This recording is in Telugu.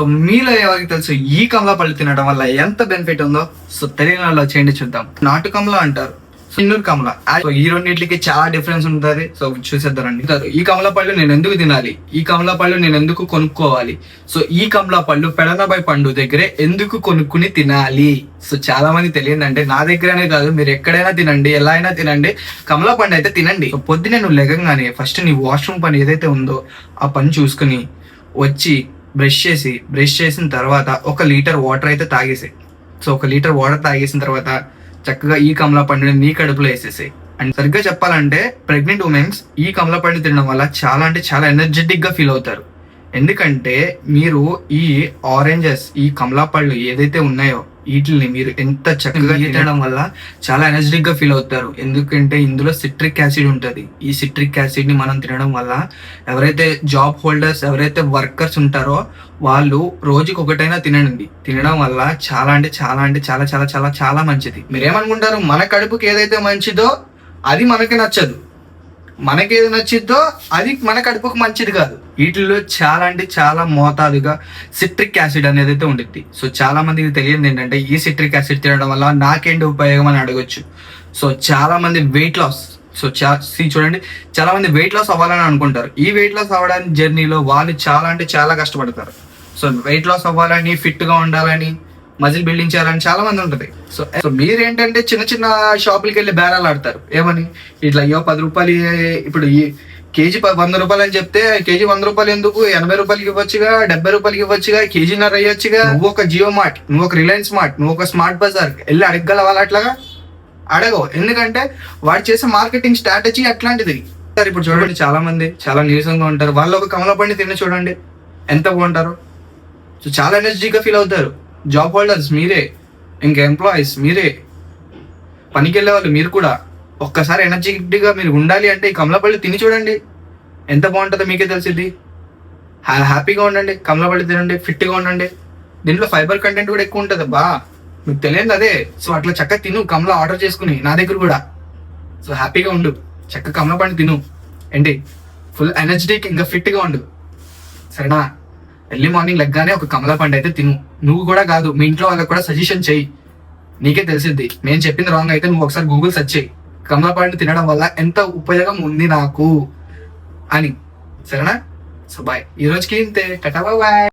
సో మీలో ఎవరికి తెలుసు ఈ కమలా పళ్ళు తినడం వల్ల ఎంత బెనిఫిట్ ఉందో? సో తెలియని వాళ్ళు చేయండి చూద్దాం. నాటు కమలా అంటారు, చిన్నూరు కమలా. సో ఈ రెండింటికి చాలా డిఫరెన్స్ ఉంటుంది. సో చూసేద్దారండి. ఈ కమలా పళ్ళు నేను ఎందుకు తినాలి, ఈ కమలా పళ్ళు నేను ఎందుకు కొనుక్కోవాలి, సో ఈ కమలా పళ్ళు పెడనబాయ్ పండు దగ్గరే ఎందుకు కొనుక్కుని తినాలి? సో చాలా మంది తెలియదంటే నా దగ్గరనే కాదు, మీరు ఎక్కడైనా తినండి, ఎలా అయినా తినండి, కమలా పండు అయితే తినండి. సో పొద్దునే నువ్వు లెగంగానే ఫస్ట్ నీ వాష్రూమ్ పని ఏదైతే ఉందో ఆ పని చూసుకుని వచ్చి బ్రష్ చేసిన తర్వాత 1 లీటర్ వాటర్ అయితే తాగేసాయి. సో 1 లీటర్ వాటర్ తాగేసిన తర్వాత చక్కగా ఈ కమలా పండుని నీ కడుపులో వేసేసాయి. అండ్ సరిగ్గా చెప్పాలంటే ప్రెగ్నెంట్ ఉమెన్స్ ఈ కమలా పండు తినడం వల్ల చాలా అంటే చాలా ఎనర్జెటిక్ గా ఫీల్ అవుతారు. ఎందుకంటే మీరు ఈ ఆరెంజెస్, ఈ కమలా పళ్ళు ఏదైతే ఉన్నాయో వీటిని మీరు ఎంత చక్కగా తినడం వల్ల చాలా ఎనర్జెటిక్ గా ఫీల్ అవుతారు. ఎందుకంటే ఇందులో సిట్రిక్ యాసిడ్ ఉంటుంది. ఈ సిట్రిక్ యాసిడ్ ని మనం తినడం వల్ల ఎవరైతే జాబ్ హోల్డర్స్, ఎవరైతే వర్కర్స్ ఉంటారో వాళ్ళు రోజుకి ఒకటైనా తినండి. తినడం వల్ల చాలా అంటే చాలా అంటే చాలా చాలా చాలా చాలా మంచిది. మీరేమనుకుంటారు, మన కడుపుకి ఏదైతే మంచిదో అది మనకి నచ్చదు, మనకేది నచ్చిద్దో అది మన కడుపుకు మంచిది కాదు. వీటిల్లో చాలా అంటే చాలా మోతాదుగా సిట్రిక్ యాసిడ్ అనేది అయితే ఉంటుంది. సో చాలా మందికి తెలియదు ఏంటంటే ఈ సిట్రిక్ యాసిడ్ తినడం వల్ల నాకేంటి ఉపయోగం అని అడగొచ్చు. సో చాలా మంది వెయిట్ లాస్, సో చూడండి, చాలా మంది వెయిట్ లాస్ అవ్వాలని అనుకుంటారు. ఈ వెయిట్ లాస్ అవ్వడానికి జర్నీలో వాళ్ళు చాలా అంటే చాలా కష్టపడతారు. సో వెయిట్ లాస్ అవ్వాలని, ఫిట్ గా ఉండాలని, మజిల్ బిల్డింగ్ చేయాలని చాలా మంది ఉంటుంది. సో మీరేంటంటే చిన్న చిన్న షాపులకి వెళ్ళి బేరాలు ఆడతారు. ఏమని, ఇట్లా అయ్యో 10 రూపాయలు, ఇప్పుడు ఈ కేజీ 100 రూపాయలు అని చెప్తే కేజీ 100 రూపాయలు ఎందుకు, 80 రూపాయలకి ఇవ్వచ్చుగా, 70 రూపాయలకి ఇవ్వచ్చుగా, కేజీన్నర అయ్యొచ్చుగా. నువ్వు ఒక జియో మార్ట్, నువ్వు ఒక రిలయన్స్ మార్ట్, నువ్వు ఒక స్మార్ట్ బజార్ వెళ్ళి అడగగలవా? అట్లాగా అడగవు. ఎందుకంటే వాడు చేసే మార్కెటింగ్ స్ట్రాటజీ అట్లాంటిది. ఇప్పుడు చూడండి, చాలా మంది చాలా నీరసంగా ఉంటారు, వాళ్ళు ఒక కమలా పండు తిని చూడండి ఎంత బాగుంటారు. సో చాలా ఎనర్జీగా ఫీల్ అవుతారు. జాబ్ హోల్డర్స్ మీరే, ఇంకా ఎంప్లాయీస్ మీరే, పనికి వెళ్ళే వాళ్ళు మీరు కూడా ఒక్కసారి ఎనర్జెటిక్ గా మీరు ఉండాలి అంటే ఈ కమలా పళ్ళు తిని చూడండి, ఎంత బాగుంటుందో మీకే తెలిసింది. హ్యాపీగా ఉండండి, కమలా పళ్ళు తినండి, ఫిట్ గా ఉండండి. దీంట్లో ఫైబర్ కంటెంట్ కూడా ఎక్కువ ఉంటుంది. మీకు తెలియదు అదే. సో అట్లా చక్కగా తిను, కమలా ఆర్డర్ చేసుకుని నా దగ్గర కూడా. సో హ్యాపీగా ఉండు, చక్కగా కమలా పండు తిను, ఏంటి ఫుల్ ఎనర్జెటిక్ ఇంకా ఫిట్ గా ఉండు, సరేనా? ఎర్లీ మార్నింగ్ లెగ్గానే ఒక కమలా పండు అయితే తిను. నువ్వు కూడా కాదు, మీ ఇంట్లో వాళ్ళకి కూడా సజెషన్ చెయ్యి, నీకే తెలిసిద్ది. నేను చెప్పింది రాంగ్ అయితే నువ్వు ఒకసారి గూగుల్ సెర్చ్ చేయి, కమలా పండు తినడం వల్ల ఎంత ఉపయోగం ఉంది నాకు అని, సరేనా? సో బాయ్, ఈ రోజుకి ఇంతే, టాటా బాయ్.